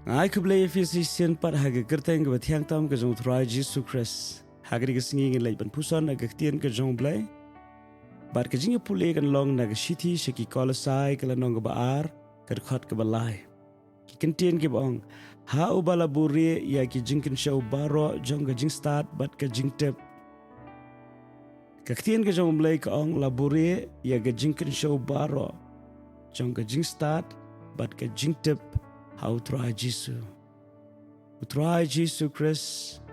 Ai ku Blei Physician pat haga kerteng ke batiang tam ke jong Tynrai Jesus Christ. Haga di kesengi ngin lai Jingpuson aga Ktien ke jong Blei. Bat ke jinga pule kan long naga shiti shaki kolasai ke lanong ke baar ke dekat ke Blei. Ki Ktien ke bong ha ubala buri ya ki jingkin show baro jong ke Jingstad bat ke Jingtip. Ke Ktien ke jong Blei ke ong laburi ya ke jingkin show baro jong ke Jingstad bat ke Jingtip. How Tynrai Jesus, Tynrai Jesus Christ,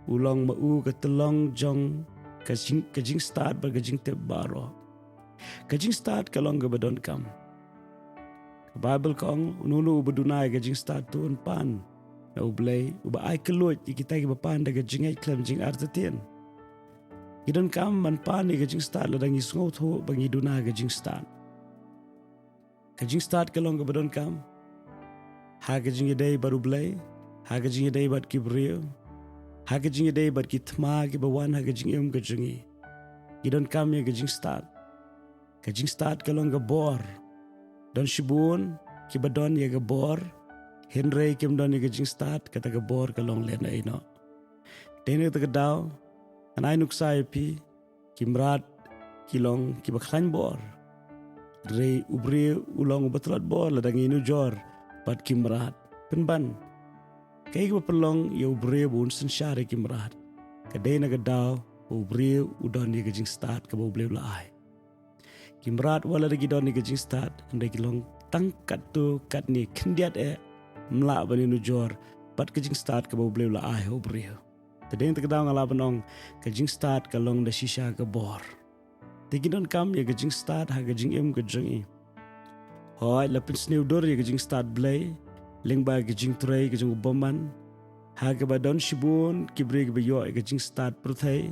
ulang mau ketelong jong ke Jingstad ber ke Jingtip baro, ke Jingstad kalong ke badon kam. Bible kong nunu ubedunai ke Jingstad tuan pan, na Blei uba ai kelut kita ke bapan daga jingai klem jing artetien. Idon kam man pan ke Jingstad ladang isngot ho bangi dunai ke Jingstad. Ke Jingstad kalong ke badon kam. Haga jinga day baru Blei, haga jinga day bat ki brio, haga jinga day bat ki tma ki bawan haga jinga ke jingi. Idon kami ke Jingstad. Ke Jingstad kalong ke bor. Don shibun ki badon ye ke bor. Tynrai kim don ye ke Jingstad kata ke bor kalong lena ino. Dene ta ke daw, anai nuksai pi ki mrat ki long ki baklan bor. Rei ubri ulong ubatlat bor ladang inu jor. Bat kimrat penban kay ko pelong yo bre bun sen share kimrat kadai na gadaw o bre udon ni Jingstad ka bo ble lai kimrat wala gi don ni Jingstad ande kilong tangkat tu kat ni khndiat mla bani nu jor bat ke Jingstad ka bo ble lai o bre tadeng ta gadaw ngala banong ke Jingstad ka long da shisha ka bor tigidon kam ye ke Jingstad ha ke jingem ke jingi Hoi lapin sniu dor ye ke Jingstad Blei, lingba ke Jingtrai ke jing ubaman, ha ke badon shibun ki bre ke yo ke Jingstad Pruthai,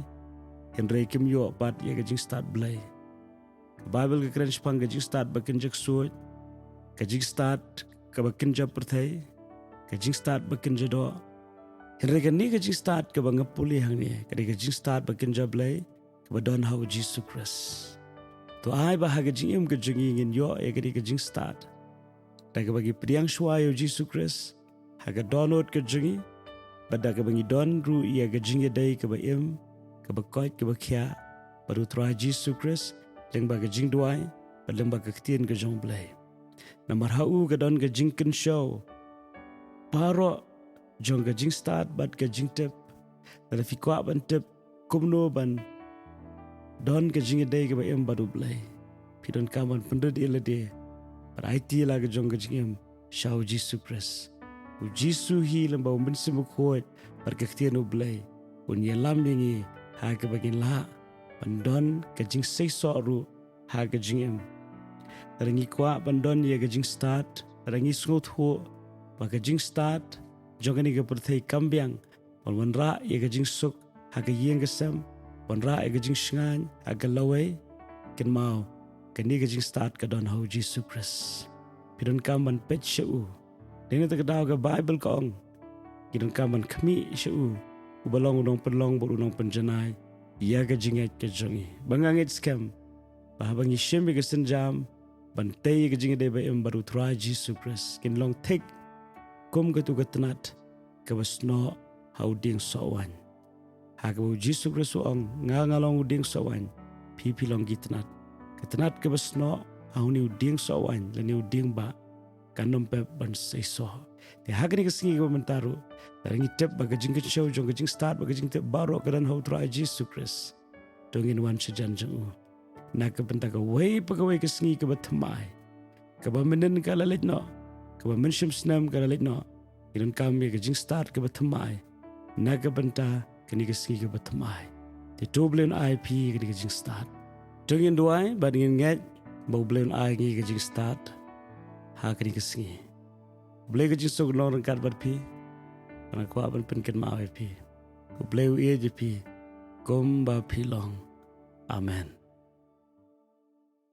Tynrai kim yo bat ye ke Jingstad Blei. Bible ke kren spang ke Jingstad bakinjak suot, ke Jingstad ke bakinjak Pruthai, ke Jingstad bakinjak do. Tynrai ke ni ke Jingstad ke bangapuli hang ni, ke Jingstad bakinjak Blei, ke badon hau Jesus Christ. To ai bahaga jingim ke jingin yo egri ke Jingstad. Daga bagi priang shwayo Jesus Christ haga download ke jingi badaga bagi don ru ia ke jingi dai ke baim ke bakoi ke bakia baru Tynrai Jesus Christ leng baga jing duai badleng baga Ktien ke jong Blei. Namar hau ke don ke jingkin show paro jong ke Jingstad bad ke Jingtip dala fikwa ban tip kumno ban don ke jinga day ke baim baru Blei. Pidon kaman pendud ila de. But IT la ke jong ke jingem shau Jesus Christ. U Jisu hi lembau mensimu kuat bar ke Ktien u Blei. Un ye lam yengi ha ke bagin la. Bandon ke jing sei soru ha ke jingem. Rangi kwa bandon ye ke Jingstad. Rangi sungut ho ba ke Jingstad. Jongani ke perthai kambiang. Wan ra ye ke jingsuk ha ke yeng ke sem. Wanra ega jing shingan aga lawai ken mau ken ni Jingstad ka don hau Jesus Christ pidon kaman pet shau dene ta daw ga Bible kong pidon kaman khmi shau ubalong udong penlong bor udong penjanai ya ga jinget ke jongi bangangit scam bahabangi shembe ke senjam bantai ke jingede ba em baru Tynrai Jesus Christ ken long tek kum ga tu ga tanat ka basno hau ding sowan Hagabu Jesus Christ ong ngalong uding sawan pipi long gitnat ketenat ke basno auni uding sawan lani uding ba kanom pe ban seiso te hagni ke singi ke mentaru rangi tep baga jingkin show jong ke Jingstad baga jingtip baro kedan hau Tynrai Jesus Christ dongin wan sejan jeng na ke bentaga wei pegawai ke singi ke batmai ke ba menen ka lalit no ke ba menshim snam ka lalit no iron kami ke Jingstad ke batmai na ke benta kini kesingi ke batmai te toblen IP ke Jingstad tungin duai badingin nget bau blen ai ngi ke Jingstad ha kini kesingi Blei ke jingsog long rangkat berpi ana ko aban penken ma IP ko Blei je pi kom ba pi long amen.